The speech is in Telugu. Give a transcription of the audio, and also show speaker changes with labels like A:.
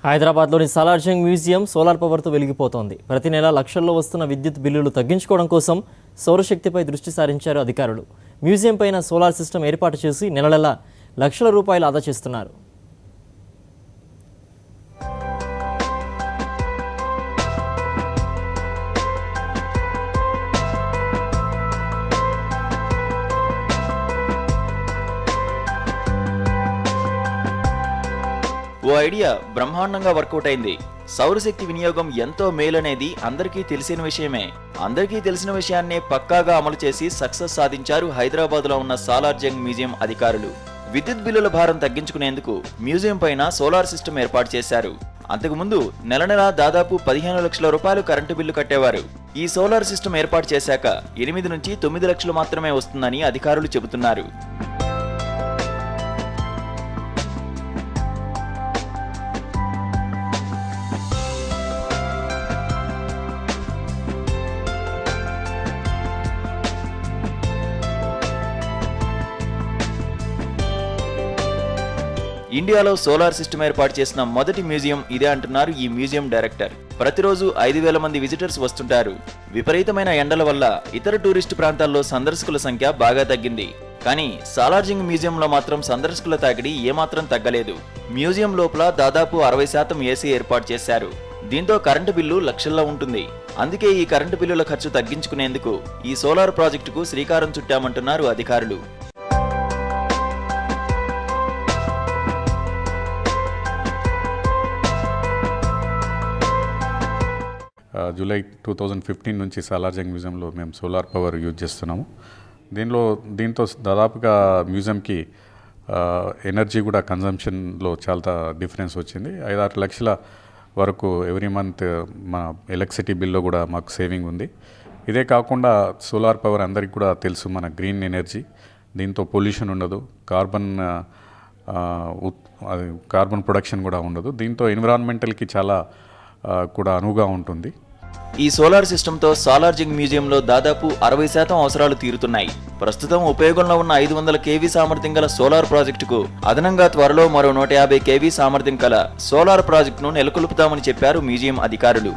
A: హైదరాబాద్లోని సాలార్జంగ్ మ్యూజియం సోలార్ పవర్తో వెలిగిపోతోంది. ప్రతి నెల లక్షల్లో వస్తున్న విద్యుత్ బిల్లులు తగ్గించుకోవడం కోసం సౌరశక్తిపై దృష్టి సారించారు అధికారులు. మ్యూజియం పైన సోలార్ సిస్టమ్ ఏర్పాటు చేసి నెల లక్షల రూపాయలు ఆదా చేస్తున్నారు.
B: ఓ ఐడియా బ్రహ్మాండంగా వర్కౌట్ అయింది. సౌరశక్తి వినియోగం ఎంతో మేలనేది అందరికీ తెలిసిన విషయమే. అందరికీ తెలిసిన విషయాన్నే పక్కాగా అమలు చేసి సక్సెస్ సాధించారు హైదరాబాద్లో ఉన్న సాలార్జంగ్ మ్యూజియం అధికారులు. విద్యుత్ బిల్లుల భారం తగ్గించుకునేందుకు మ్యూజియం పైన సోలార్ సిస్టమ్ ఏర్పాటు చేశారు. అంతకుముందు నెల దాదాపు 15 లక్షల రూపాయలు కరెంటు బిల్లు కట్టేవారు. ఈ సోలార్ సిస్టమ్ ఏర్పాటు చేశాక 8 నుంచి 9 లక్షలు మాత్రమే వస్తుందని అధికారులు చెబుతున్నారు. ఇండియాలో సోలార్ సిస్టమ్ ఏర్పాటు చేసిన మొదటి మ్యూజియం ఇదే అంటున్నారు ఈ మ్యూజియం డైరెక్టర్. ప్రతిరోజు 5,000 మంది విజిటర్స్ వస్తుంటారు. విపరీతమైన ఎండల వల్ల ఇతర టూరిస్టు ప్రాంతాల్లో సందర్శకుల సంఖ్య బాగా తగ్గింది. కానీ సాలార్జంగ్ మ్యూజియంలో మాత్రం సందర్శకుల తాకిడి ఏమాత్రం తగ్గలేదు. మ్యూజియం లోపల దాదాపు 60% ఏసీ ఏర్పాటు చేశారు. దీంతో కరెంటు బిల్లు లక్షల్లో ఉంటుంది. అందుకే ఈ కరెంటు బిల్లుల ఖర్చు తగ్గించుకునేందుకు ఈ సోలార్ ప్రాజెక్టుకు శ్రీకారం చుట్టామంటున్నారు అధికారులు.
C: జూలై 2015 నుంచి సాలార్జంగ్ మ్యూజియంలో మేము సోలార్ పవర్ యూజ్ చేస్తున్నాము. దీంతో దాదాపుగా మ్యూజియంకి ఎనర్జీ కూడా కన్జంప్షన్లో చాలా డిఫరెన్స్ వచ్చింది. 5-6 లక్షల వరకు ఎవ్రీ మంత్ మన ఎలక్ట్రిసిటీ బిల్లో కూడా మాకు సేవింగ్ ఉంది. ఇదే కాకుండా సోలార్ పవర్ అందరికీ కూడా తెలుసు, మన గ్రీన్ ఎనర్జీ. దీంతో పొల్యూషన్ ఉండదు, కార్బన్ ప్రొడక్షన్ కూడా ఉండదు. దీంతో ఎన్విరాన్మెంటల్కి చాలా కూడా అనువుగా ఉంటుంది.
B: ఈ సోలార్ సిస్టంతో సాలార్జంగ్ మ్యూజియంలో దాదాపు 60% అవసరాలు తీరుతున్నాయి. ప్రస్తుతం ఉపయోగంలో ఉన్న 500 kV సామర్థ్యం గల సోలార్ ప్రాజెక్టుకు అదనంగా త్వరలో మరో 150 kV సామర్థ్యం గల సోలార్ ప్రాజెక్టును నెలకొల్పుతామని చెప్పారు మ్యూజియం అధికారులు.